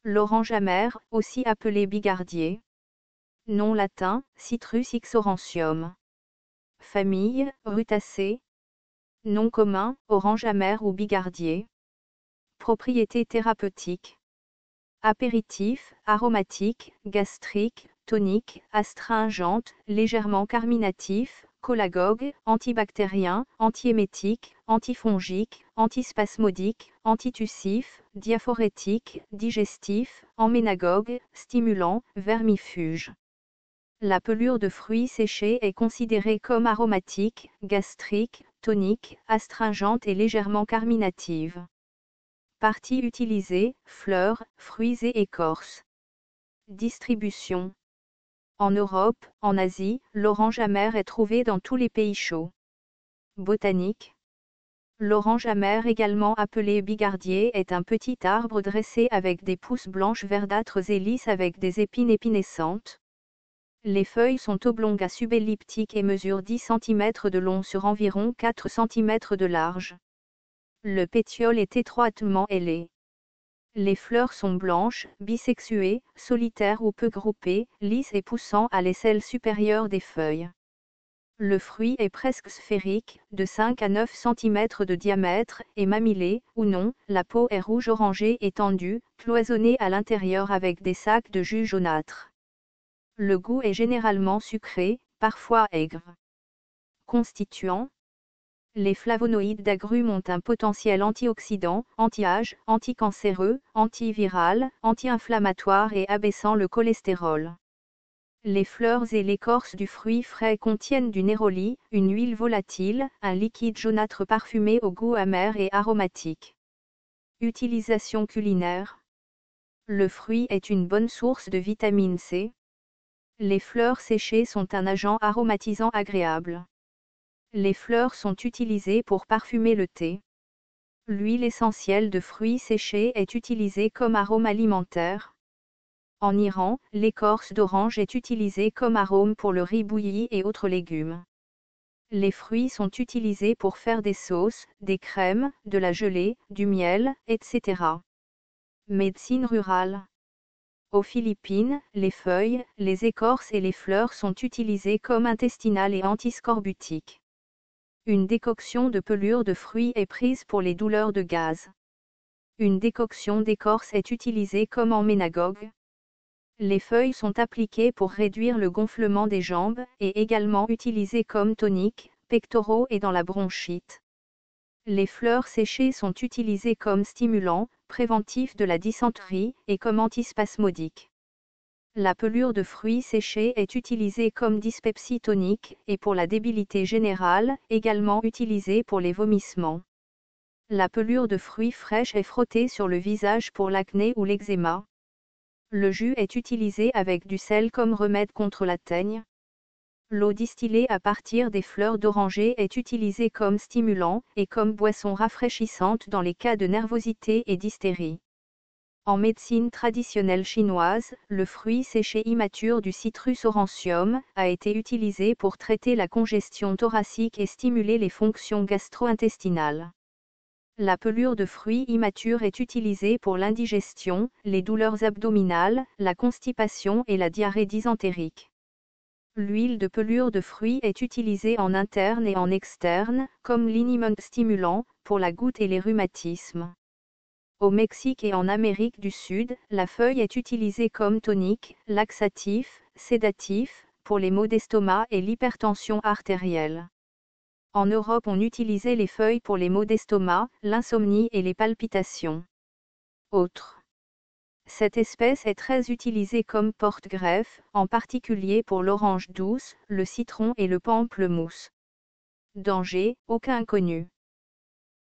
L'orange amer, aussi appelé bigardier. Nom latin, Citrus ixorantium. Famille, Rutacées. Nom commun, orange amer ou bigardier. Propriétés thérapeutiques. Apéritif, aromatique, gastrique, tonique, astringente, légèrement carminatif, cholagogue, antibactérien, antiémétique, antifongique, antispasmodique, antitussif, diaphorétique, digestif, emménagogue, stimulant, vermifuge. La pelure de fruits séchés est considérée comme aromatique, gastrique, tonique, astringente et légèrement carminative. Parties utilisées, fleurs, fruits et écorces. Distribution. En Europe, en Asie, l'orange amère est trouvée dans tous les pays chauds. Botanique. L'orange amère, également appelé bigardier, est un petit arbre dressé avec des pousses blanches verdâtres et lisses avec des épines épinescentes. Les feuilles sont oblongues à subelliptiques et mesurent 10 cm de long sur environ 4 cm de large. Le pétiole est étroitement ailé. Les fleurs sont blanches, bisexuées, solitaires ou peu groupées, lisses et poussant à l'aisselle supérieure des feuilles. Le fruit est presque sphérique, de 5 à 9 cm de diamètre, et mamellé, ou non, la peau est rouge-orangé et tendue, cloisonnée à l'intérieur avec des sacs de jus jaunâtre. Le goût est généralement sucré, parfois aigre. Constituants. Les flavonoïdes d'agrumes ont un potentiel antioxydant, anti-âge, anticancéreux, antiviral, anti-inflammatoire et abaissant le cholestérol. Les fleurs et l'écorce du fruit frais contiennent du néroli, une huile volatile, un liquide jaunâtre parfumé au goût amer et aromatique. Utilisation culinaire. Le fruit est une bonne source de vitamine C. Les fleurs séchées sont un agent aromatisant agréable. Les fleurs sont utilisées pour parfumer le thé. L'huile essentielle de fruits séchés est utilisée comme arôme alimentaire. En Iran, l'écorce d'orange est utilisée comme arôme pour le riz bouilli et autres légumes. Les fruits sont utilisés pour faire des sauces, des crèmes, de la gelée, du miel, etc. Médecine rurale. Aux Philippines, les feuilles, les écorces et les fleurs sont utilisées comme intestinales et antiscorbutiques. Une décoction de pelure de fruits est prise pour les douleurs de gaz. Une décoction d'écorce est utilisée comme emménagogue. Les feuilles sont appliquées pour réduire le gonflement des jambes, et également utilisées comme tonique, pectoraux et dans la bronchite. Les fleurs séchées sont utilisées comme stimulants, préventifs de la dysenterie, et comme antispasmodiques. La pelure de fruits séchés est utilisée comme dyspepsie tonique, et pour la débilité générale, également utilisée pour les vomissements. La pelure de fruits fraîches est frottée sur le visage pour l'acné ou l'eczéma. Le jus est utilisé avec du sel comme remède contre la teigne. L'eau distillée à partir des fleurs d'oranger est utilisée comme stimulant, et comme boisson rafraîchissante dans les cas de nervosité et d'hystérie. En médecine traditionnelle chinoise, le fruit séché immature du Citrus aurantium a été utilisé pour traiter la congestion thoracique et stimuler les fonctions gastro-intestinales. La pelure de fruits immature est utilisée pour l'indigestion, les douleurs abdominales, la constipation et la diarrhée dysentérique. L'huile de pelure de fruits est utilisée en interne et en externe, comme liniment stimulant, pour la goutte et les rhumatismes. Au Mexique et en Amérique du Sud, la feuille est utilisée comme tonique, laxatif, sédatif, pour les maux d'estomac et l'hypertension artérielle. En Europe, on utilisait les feuilles pour les maux d'estomac, l'insomnie et les palpitations. Autres. Cette espèce est très utilisée comme porte-greffe, en particulier pour l'orange douce, le citron et le pamplemousse. Danger, aucun connu.